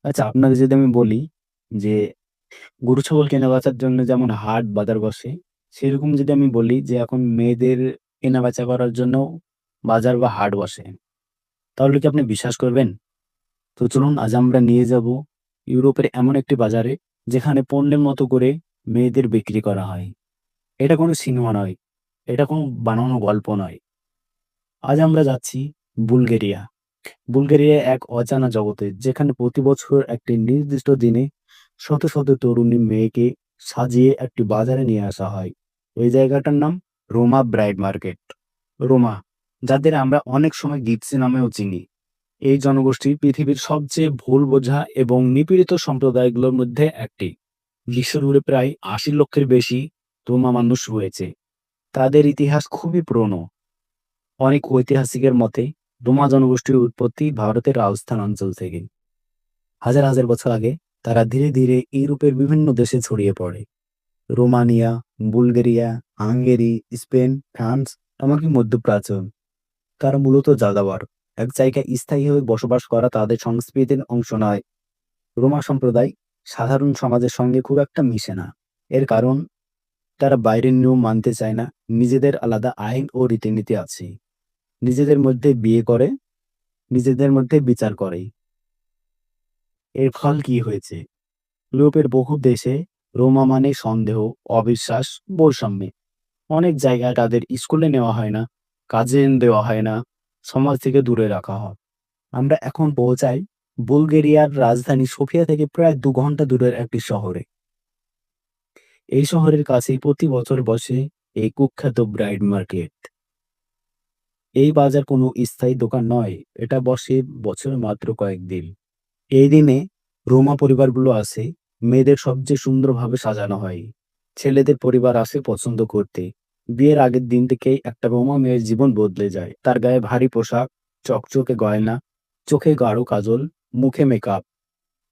আচ্ছা, আপনাকে যদি আমি বলি যে গরু ছাগল কেনা-বেচার জন্য যেমন হাট বাজার বসে, সেরকম যদি আমি বলি যে এখন মেয়েদের কেনা-বেচা করার জন্যও বাজার বা হাট বসে। তাহলে কি আপনি বিশ্বাস করবেন? তো চলুন আজ আমরা নিয়ে যাব ইউরোপের এমন একটি বাজারে যেখানে পণ্যের মতো করে মেয়েদের বিক্রি করা হয়। এটা কোনো সিনেমা নয়, এটা কোনো বানানো গল্প নয়। আজ আমরা যাচ্ছি বুলগেরিয়া। বুলগেরিয়া এক অজানা জগতে যেখানে প্রতি বছর একটি নির্দিষ্ট দিনে শত শত তরুণী মেয়েকে সাজিয়ে একটি বাজারে নিয়ে আসা হয়। এই জায়গাটার নাম রোমা ব্রাইড মার্কেট। রোমা, যাদের আমরা অনেক সময় গিপসি নামেও চিনি। এই জনগোষ্ঠী পৃথিবীর সবচেয়ে ভুল বোঝা এবং নিপীড়িত সম্প্রদায়গুলোর মধ্যে একটি। বিশ্বজুড়ে প্রায় ৮০ লক্ষের বেশি রোমা মানুষ রয়েছে। তাদের ইতিহাস খুবই পুরনো। অনেক ঐতিহাসিকের মতে রোমা জনগোষ্ঠীর উৎপত্তি ভারতের রাজস্থান অঞ্চল থেকে। হাজার হাজার বছর আগে তারা ধীরে ধীরে ইউরোপের বিভিন্ন দেশে ছড়িয়ে পড়ে। Romania, Bulgaria, Hungary, Spain, France, এমনকি মধ্যপ্রাচ্য। তারা মূলত যাযাবর। এক জায়গায় স্থায়ীভাবে বসবাস করা তাদের সংস্কৃতির অংশ নয়। রোমা সম্প্রদায় সাধারণ সমাজের সঙ্গে খুব একটা মিশে না। এর কারণ তারা বাইরের নিয়ম মানতে চায় না। নিজেদের আলাদা আইন ও রীতিনীতি আছে। নিজেদের মধ্যে বিয়ে করে, নিজেদের মধ্যে বিচার করে। এর ফল কি হয়েছে? ইউরোপের বহু দেশে রোমা মানে সন্দেহ, অবিশ্বাস, বৈষম্যে। অনেক জায়গায় তাদের স্কুলে নেওয়া হয় না, কাজে দেওয়া হয় না, সমাজ থেকে দূরে রাখা হয়। আমরা এখন পৌঁছাই বুলগেরিয়ার রাজধানী সোফিয়া থেকে প্রায় ২ ঘন্টা দূরের একটি শহরে। এই শহরের কাছেই প্রতি বছর বসে এই কুখ্যাত ব্রাইড মার্কেট। এই বাজার কোনো স্থায়ী দোকান নয়, এটা বসে বছরে মাত্র কয়েকদিন। এই দিনে রোমা পরিবারগুলো আসে, মেয়েদের সবচেয়ে সুন্দরভাবে সাজানো হয়। ছেলেদের পরিবার আসে পছন্দ করতে। বিয়ের আগের দিন থেকেই একটা রোমা মেয়ের জীবন বদলে যায়। তার গায়ে ভারী পোশাক, চকচকে গয়না, চোখে গাঢ় কাজল, মুখে মেকআপ।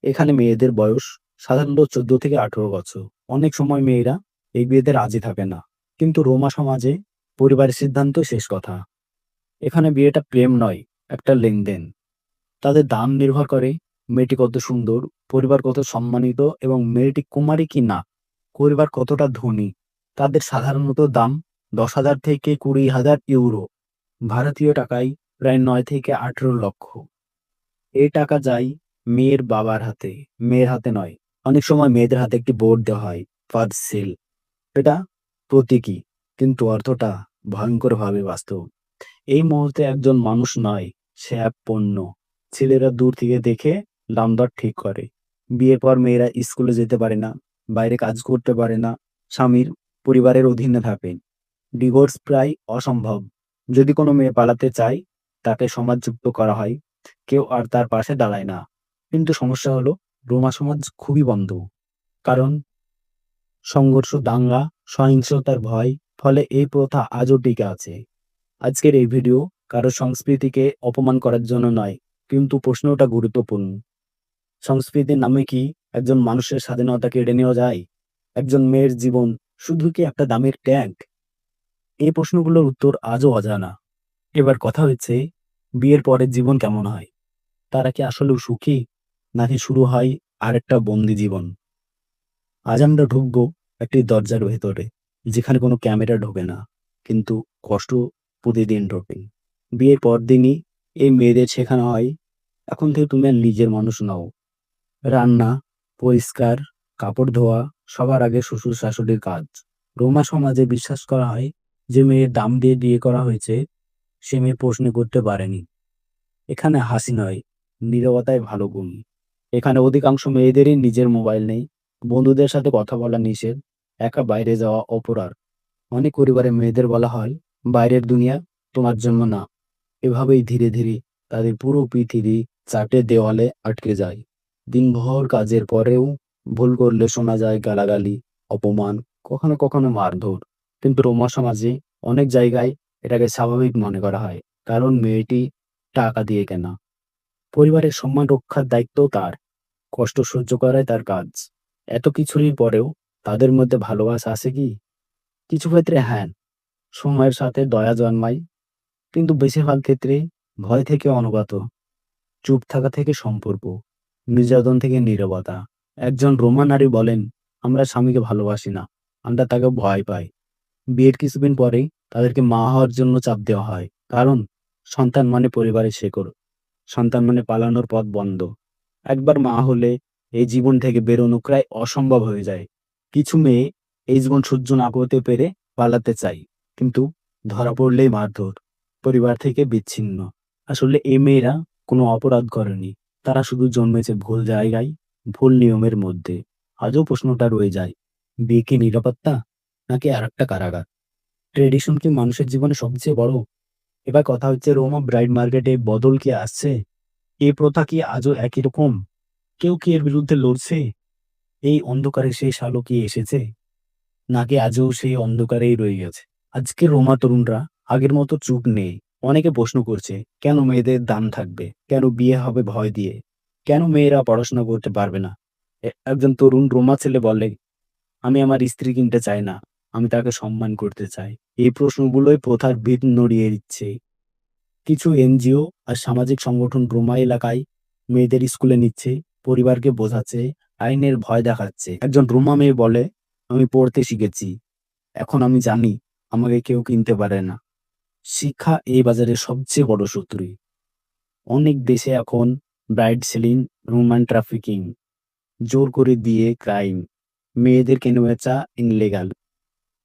এখানে মেয়েদের বয়স সাধারণত ১৪ থেকে ১৮ বছর। অনেক সময় মেয়েরা এই বিয়েতে রাজি থাকে না। কিন্তু রোমা সমাজে পরিবারের সিদ্ধান্ত শেষ কথা। এখানে বিয়েটা প্রেম নয়, একটা লেনদেন। তাদের দাম নির্ভর করে মেয়েটি কত সুন্দর, পরিবার কত সম্মানিত এবং মেয়েটি কুমারী কি না, পরিবার কতটা ধনী। তাদের সাধারণত দাম ১০,০০০ থেকে ২০,০০০ ইউরো, ভারতীয় টাকায় প্রায় ৯ থেকে ১৮ লক্ষ। এই টাকা যায় মেয়ের বাবার হাতে, মেয়ের হাতে নয়। অনেক সময় মেয়েদের হাতে একটি বোর্ড দেওয়া হয়, ফার্স্ট সেল। এটা প্রতীকী, কিন্তু অর্থটা ভয়ঙ্করভাবে বাস্তব। এই মুহূর্তে একজন মানুষ নয়, সে এক পণ্য। ছেলেরা দূর থেকে দেখে দাম-দর ঠিক করে। বিয়ের পর মেয়েরা স্কুলে যেতে পারে না, বাইরে কাজ করতে পারে না, স্বামীর পরিবারের অধীনে থাকে। ডিভোর্স প্রায় অসম্ভব। যদি কোনো মেয়ে পালাতে চায়, তাকে সমাজযুক্ত করা হয়। কেউ আর তার পাশে দাঁড়ায় না। কিন্তু সমস্যা হলো রোমা সমাজ খুবই বন্ধ। কারণ সংঘর্ষ, দাঙ্গা, সহিংসতার ভয়। ফলে এই প্রথা আজও টিকে আছে। আজকের এই ভিডিও কারো সংস্কৃতিকে অপমান করার জন্য নয়, কিন্তু প্রশ্নটা গুরুত্বপূর্ণ। সংস্কৃতির নামে কি একজন মানুষের স্বাধীনতা কেড়ে নেওয়া যায়? একজন মেয়ের জীবন শুধু কি একটা দামের ট্যাগ? এই প্রশ্নগুলোর উত্তর আজও অজানা। এবার কথা হচ্ছে, বিয়ের পরের জীবন কেমন হয়? তারা কি আসলেও সুখী? নাকি শুরু হয় আরেকটা বন্দি জীবন? আজ আমরা ঢুকবো একটি দরজার ভেতরে, যেখানে কোনো ক্যামেরা ঢোকে না, কিন্তু কষ্ট প্রতিদিন ঢোকে। বিয়ের পরদিনই এই মেয়েদের শেখানো হয়, এখন থেকে তুমি আর নিজের মানুষ নও। রান্না, পরিষ্কার, কাপড় ধোয়া সবার আগে শ্বশুর-শাশুড়ির কাজ। রোমা সমাজে বিশ্বাস করা হয় যে মেয়ের দাম দিয়ে বিয়ে করা হয়েছে, সে মেয়ে প্রশ্ন করতে পারেনি। এখানে হাসি নয়, নীরবতাই ভালো গুণ। এখানে অধিকাংশ মেয়েদেরই নিজের মোবাইল নেই, বন্ধুদের সাথে কথা বলা নিষেধ, একা বাইরে যাওয়া অপরাধ। অনেক পরিবারে মেয়েদের বলা হয়, বাইরের দুনিয়া তোমার জন্য না। এভাবেই ধীরে ধীরে তাদের পুরো পৃথিবী চারটে দেওয়ালে আটকে যায়। দিনভর কাজের পরেও ভুল করলে শোনা যায় গালাগালি, অপমান, কখনো কখনো মারধর। কিন্তু রোমা সমাজে অনেক জায়গায় এটাকে স্বাভাবিক মনে করা হয়, কারণ মেয়েটি টাকা দিয়ে কেনা। পরিবারের সম্মান রক্ষার দায়িত্বও তার। কষ্ট সহ্য করাই তার কাজ। এত কিছুরই পরেও তাদের মধ্যে ভালোবাসা আছে কি? কিছু ক্ষেত্রে হ্যাঁ, সময়ের সাথে দয়া জন্মায়, কিন্তু বেশিরভাগ ক্ষেত্রে ভয় থেকে অনুগত, চুপ থাকা থেকে সম্পর্ক। নির্যাতন থেকে নীরবতা। একজন রোমা নারী বলেন, "আমরা স্বামীকে ভালোবাসি না। আমরা তাকে ভয় পাই।" বিয়ের কিছুদিন পরেই তাদেরকে মা হওয়ার জন্য চাপ দেওয়া হয়। কারণ সন্তান মানে পরিবারের শেকড়। সন্তান মানে পালানোর পথ বন্ধ। একবার মা হলে এই জীবন থেকে বেরোনো প্রায় অসম্ভব হয়ে যায়। কিছু মেয়ে এই জীবন সহ্য না করতে পেরে পালাতে চায়। কিন্তু ধরা পড়লেই মারধর, পরিবার থেকে বিচ্ছিন্ন। আসলে এই মেয়েরা কোনো অপরাধ করেনি। তারা শুধু জন্মেছে ভুল জায়গায়, ভুল নিয়মের মধ্যে। আজও প্রশ্নটা রয়ে যায়, বিয়ে কি নিরাপত্তা নাকি আরেকটা কারাগার? ট্রেডিশন কি মানুষের জীবনে সবচেয়ে বড়? এবার কথা হচ্ছে, রোমা ব্রাইড মার্কেটে বদল কি আসছে? এই প্রথা কি আজও একই রকম? কেউ কি এর বিরুদ্ধে লড়ছে? এই অন্ধকারে শেষ আলো কি এসেছে? নাকি আজও সেই অন্ধকারেই রয়ে গেছে? আজকের রোমা তরুণরা আগের মতো চুপ নেই। অনেকে প্রশ্ন করছে, কেন মেয়েদের দাম থাকবে? কেন বিয়ে হবে ভয় দিয়ে? কেন মেয়েরা পড়াশোনা করতে পারবে না? একজন তরুণ রোমা ছেলে বলে, আমি আমার স্ত্রী কিনতে চাই না। আমি তাকে সম্মান করতে চাই। এই প্রশ্নগুলোই প্রথার ভিত নড়িয়ে দিচ্ছে। কিছু এনজিও আর সামাজিক সংগঠন রোমা এলাকায় মেয়েদের স্কুলে নিচ্ছে, পরিবারকে বোঝাচ্ছে, আইনের ভয় দেখাচ্ছে। একজন রোমা মেয়ে বলে, আমি পড়তে শিখেছি। এখন আমি জানি আমাকে কেউ কিনতে পারে না। শিক্ষা এই বাজারের সবচেয়ে বড় শত্রু। অনেক দেশে এখন ব্রাইড সেলিং, হিউম্যান ট্রাফিকিং, জোর করে বিয়ে ক্রাইম, মেয়েদের কেনাবেচা ইনলিগাল।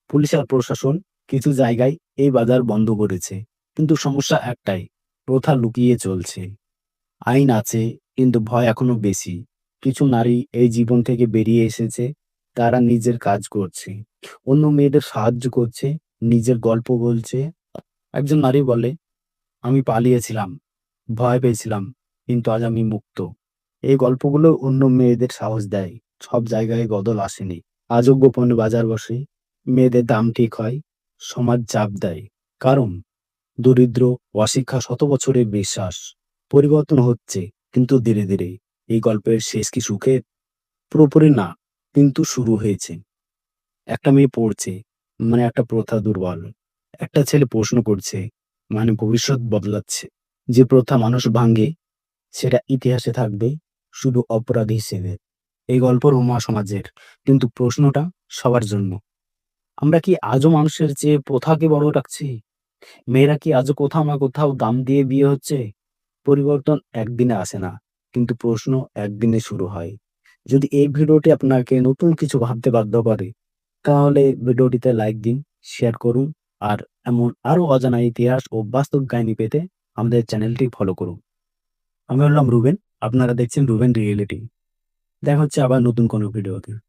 পুলিশ আর প্রশাসন কিছু জায়গায় এই বাজার বন্ধ করেছে। কিন্তু সমস্যা একটাই, প্রথা লুকিয়ে চলছে। আইন আছে, কিন্তু ভয় এখনো বেশি। কিছু নারী এই জীবন থেকে বেরিয়ে এসেছে, তারা নিজের কাজ করছে, অন্য মেয়েদের সাহায্য করছে, নিজের গল্প বলছে। একজন নারী বলে, আমি পালিয়েছিলাম, ভয় পেয়েছিলাম, কিন্তু আজ আমি মুক্ত। এই গল্পগুলো অন্য মেয়েদের সাহস দেয়। সব জায়গায় বদল আসেনি। আজও গোপনে বাজার বসে, মেয়েদের দাম ঠিক হয়, সমাজ চাপ দেয়। কারণ দরিদ্র, অশিক্ষা, শত বছরের বিশ্বাস। পরিবর্তন হচ্ছে, কিন্তু ধীরে ধীরে। এই গল্পের শেষ কি সুখের? পুরোপুরি না, কিন্তু শুরু হয়েছে। একটা মেয়ে পড়ছে, মানে একটা প্রথা দুর্বল। একটা ছেলে প্রশ্ন করছে, মানে ভবিষ্যৎ বদলাচ্ছে। যে প্রথা মানুষ ভাঙে, সেটা ইতিহাসে থাকবে শুধু অপরাধী হিসেবে। এই গল্প রোমা সমাজের, কিন্তু প্রশ্নটা সবার জন্য। আমরা কি আজও মানুষের চেয়ে প্রথাকে বড় রাখছি? মেয়েরা কি আজও কোথাও না কোথাও দাম দিয়ে বিয়ে হচ্ছে? পরিবর্তন একদিনে আসে না, কিন্তু প্রশ্ন একদিনে শুরু হয়। যদি এই ভিডিওটি আপনাকে নতুন কিছু ভাবতে বাধ্য করে, তাহলে ভিডিওটিতে লাইক দিন, শেয়ার করুন, আর এমন আরো অজানা ইতিহাস ও বাস্তব কাহিনী পেতে আমাদের চ্যানেলটি ফলো করুন। আমি হলাম রুবেন, আপনারা দেখছেন রুবেন রিয়েলিটি। দেখা হচ্ছে আবার নতুন কোনো ভিডিওতে।